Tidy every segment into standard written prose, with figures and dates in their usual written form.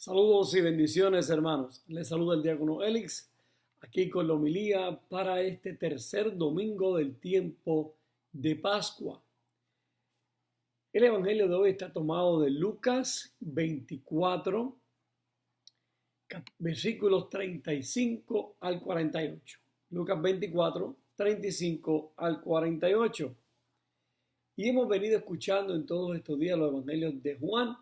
Saludos y bendiciones, hermanos. Les saluda el diácono Elix, aquí con la homilía para este tercer domingo del tiempo de Pascua. El evangelio de hoy está tomado de Lucas 24, versículos 35 al 48. Lucas 24, 35 al 48. Y hemos venido escuchando en todos estos días los evangelios de Juan.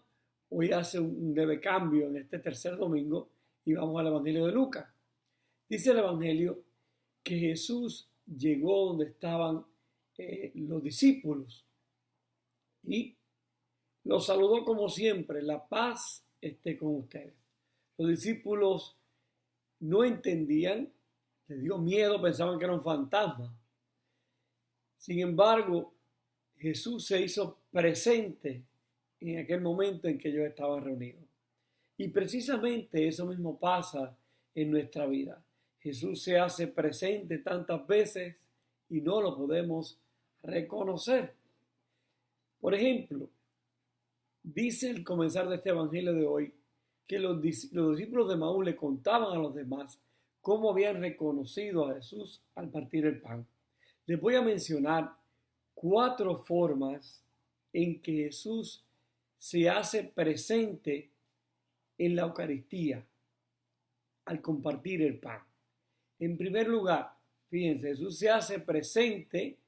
Hoy hace un leve cambio en este tercer domingo y vamos al evangelio de Lucas. Dice el evangelio que Jesús llegó donde estaban los discípulos y los saludó como siempre: la paz esté con ustedes. Los discípulos no entendían, les dio miedo, pensaban que era un fantasma. Sin embargo, Jesús se hizo presente en aquel momento en que ellos estaban reunidos. Y precisamente eso mismo pasa en nuestra vida. Jesús se hace presente tantas veces y no lo podemos reconocer. Por ejemplo, dice el comenzar de este evangelio de hoy que los discípulos de Maús le contaban a los demás cómo habían reconocido a Jesús al partir el pan. Les voy a mencionar 4 formas en que Jesús se hace presente en la Eucaristía al compartir el pan. En primer lugar, fíjense, Jesús se hace presente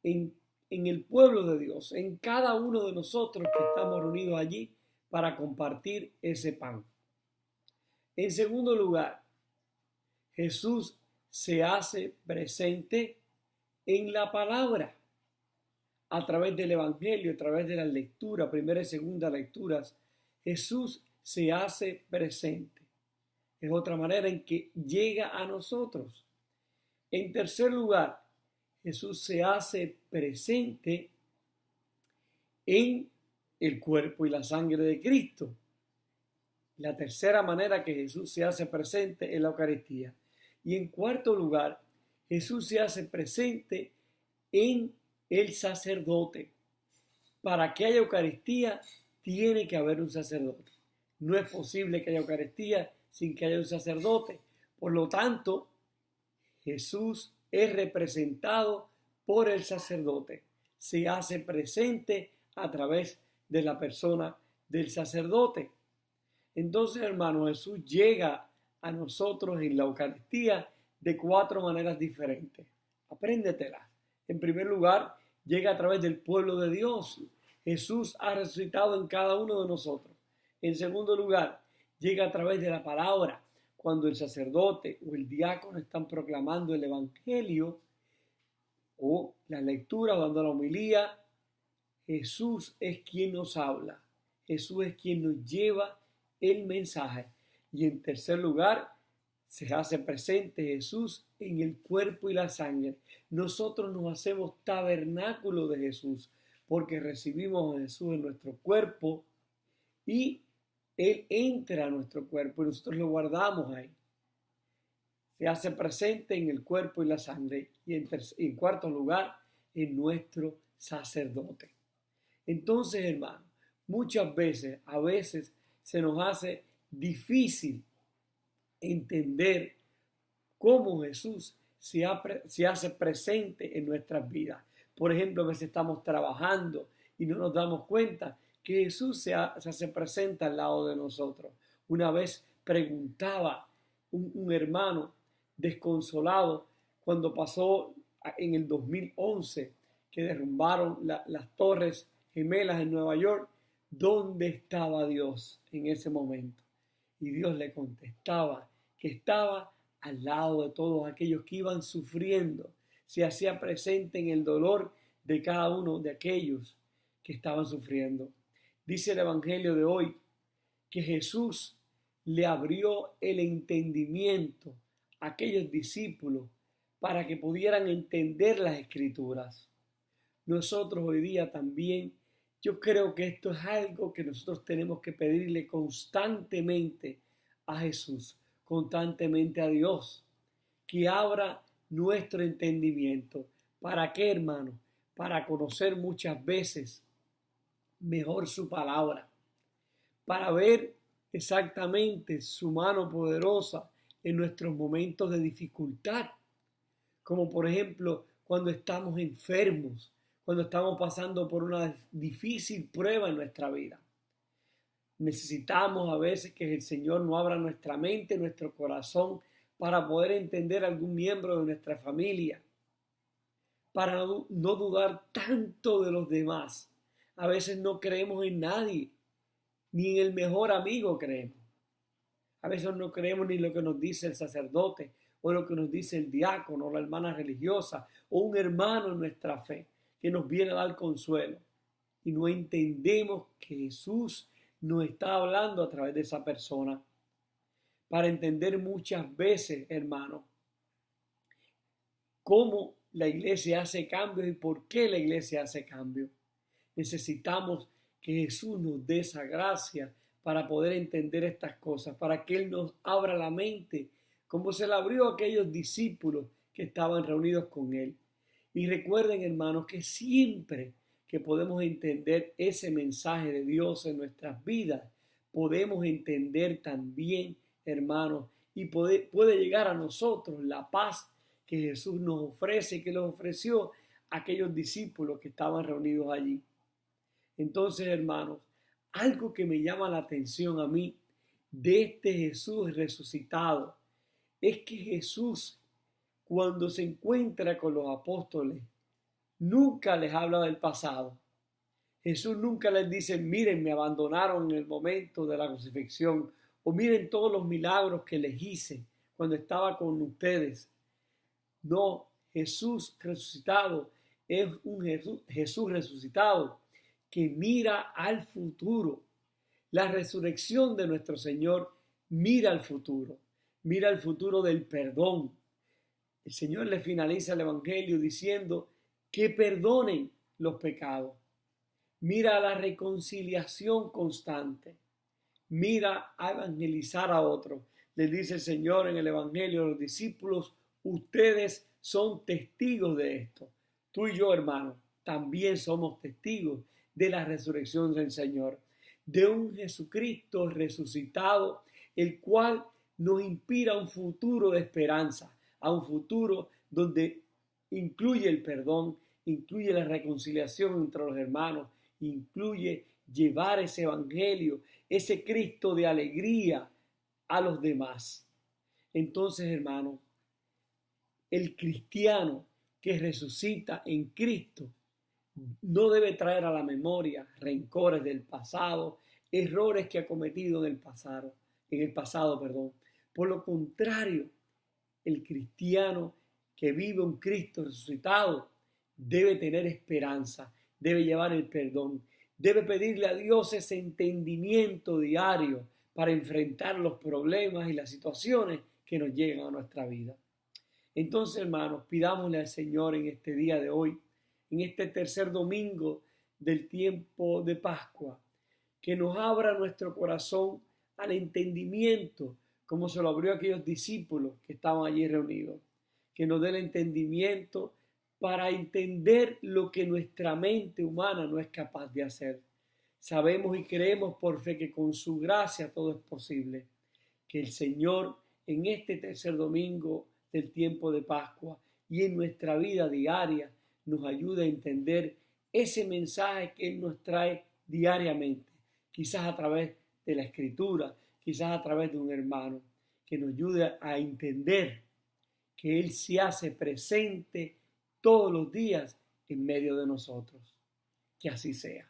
en el pueblo de Dios, en cada uno de nosotros que estamos reunidos allí para compartir ese pan. En segundo lugar, Jesús se hace presente en la palabra, a través del evangelio, a través de la lectura, primera y segunda lecturas. Jesús se hace presente. Es otra manera en que llega a nosotros. En tercer lugar, Jesús se hace presente en el cuerpo y la sangre de Cristo. La tercera manera que Jesús se hace presente es la Eucaristía. Y en cuarto lugar, Jesús se hace presente en el sacerdote. Para que haya Eucaristía, tiene que haber un sacerdote. No es posible que haya Eucaristía sin que haya un sacerdote. Por lo tanto, Jesús es representado por el sacerdote. Se hace presente a través de la persona del sacerdote. Entonces, hermano, Jesús llega a nosotros en la Eucaristía de 4 maneras diferentes. Apréndetelas. En primer lugar, llega a través del pueblo de Dios. Jesús ha resucitado en cada uno de nosotros. En segundo lugar, llega a través de la palabra. Cuando el sacerdote o el diácono están proclamando el evangelio o la lectura o dando la homilía, Jesús es quien nos habla. Jesús es quien nos lleva el mensaje. Y en tercer lugar, se hace presente Jesús en el cuerpo y la sangre. Nosotros nos hacemos tabernáculo de Jesús porque recibimos a Jesús en nuestro cuerpo y Él entra a nuestro cuerpo y nosotros lo guardamos ahí. Se hace presente en el cuerpo y la sangre y en cuarto lugar en nuestro sacerdote. Entonces, hermano, a veces se nos hace difícil entender cómo Jesús se hace presente en nuestras vidas. Por ejemplo, a veces estamos trabajando y no nos damos cuenta que Jesús se hace presente al lado de nosotros. Una vez preguntaba un hermano desconsolado cuando pasó en el 2011 que derrumbaron las Torres Gemelas en Nueva York, ¿dónde estaba Dios en ese momento? Y Dios le contestaba que estaba al lado de todos aquellos que iban sufriendo. Se hacía presente en el dolor de cada uno de aquellos que estaban sufriendo. Dice el evangelio de hoy que Jesús le abrió el entendimiento a aquellos discípulos para que pudieran entender las escrituras. Nosotros hoy día también, yo creo que esto es algo que nosotros tenemos que pedirle constantemente a Jesús, constantemente a Dios, que abra nuestro entendimiento. ¿Para qué, hermano? Para conocer muchas veces mejor su palabra, para ver exactamente su mano poderosa en nuestros momentos de dificultad, como por ejemplo cuando estamos enfermos, cuando estamos pasando por una difícil prueba en nuestra vida. Necesitamos a veces que el Señor nos abra nuestra mente, nuestro corazón, para poder entender a algún miembro de nuestra familia, para no dudar tanto de los demás. A veces no creemos en nadie, ni en el mejor amigo creemos. A veces no creemos ni lo que nos dice el sacerdote, o lo que nos dice el diácono, o la hermana religiosa, o un hermano en nuestra fe, que nos viene a dar consuelo. Y no entendemos que Jesús nos está hablando a través de esa persona. Para entender muchas veces, hermano, cómo la iglesia hace cambios y por qué la iglesia hace cambios. Necesitamos que Jesús nos dé esa gracia para poder entender estas cosas, para que Él nos abra la mente, como se le abrió a aquellos discípulos que estaban reunidos con Él. Y recuerden, hermanos, que siempre que podemos entender ese mensaje de Dios en nuestras vidas, podemos entender también, hermanos, y puede llegar a nosotros la paz que Jesús nos ofrece, que les ofreció a aquellos discípulos que estaban reunidos allí. Entonces, hermanos, algo que me llama la atención a mí de este Jesús resucitado es que Jesús, cuando se encuentra con los apóstoles, nunca les habla del pasado. Jesús nunca les dice, miren, me abandonaron en el momento de la crucifixión, o miren todos los milagros que les hice cuando estaba con ustedes. No, Jesús resucitado es un Jesús resucitado que mira al futuro. La resurrección de nuestro Señor mira al futuro del perdón. El Señor le finaliza el Evangelio diciendo que perdonen los pecados. Mira a la reconciliación constante. Mira a evangelizar a otros. Le dice el Señor en el Evangelio a los discípulos, ustedes son testigos de esto. Tú y yo, hermano, también somos testigos de la resurrección del Señor, de un Jesucristo resucitado, el cual nos inspira a un futuro de esperanza, a un futuro donde incluye el perdón, incluye la reconciliación entre los hermanos, incluye llevar ese evangelio, ese Cristo de alegría a los demás. Entonces, hermano, el cristiano que resucita en Cristo no debe traer a la memoria rencores del pasado, errores que ha cometido en el pasado. Por lo contrario, el cristiano que vive un Cristo resucitado debe tener esperanza, debe llevar el perdón, debe pedirle a Dios ese entendimiento diario para enfrentar los problemas y las situaciones que nos llegan a nuestra vida. Entonces, hermanos, pidámosle al Señor en este día de hoy, en este tercer domingo del tiempo de Pascua, que nos abra nuestro corazón al entendimiento, como se lo abrió a aquellos discípulos que estaban allí reunidos, que nos dé el entendimiento para entender lo que nuestra mente humana no es capaz de hacer. Sabemos y creemos por fe que con su gracia todo es posible, que el Señor en este tercer domingo del tiempo de Pascua y en nuestra vida diaria nos ayude a entender ese mensaje que Él nos trae diariamente, quizás a través de la Escritura, quizás a través de un hermano, que nos ayude a entender que Él se hace presente todos los días en medio de nosotros. Que así sea.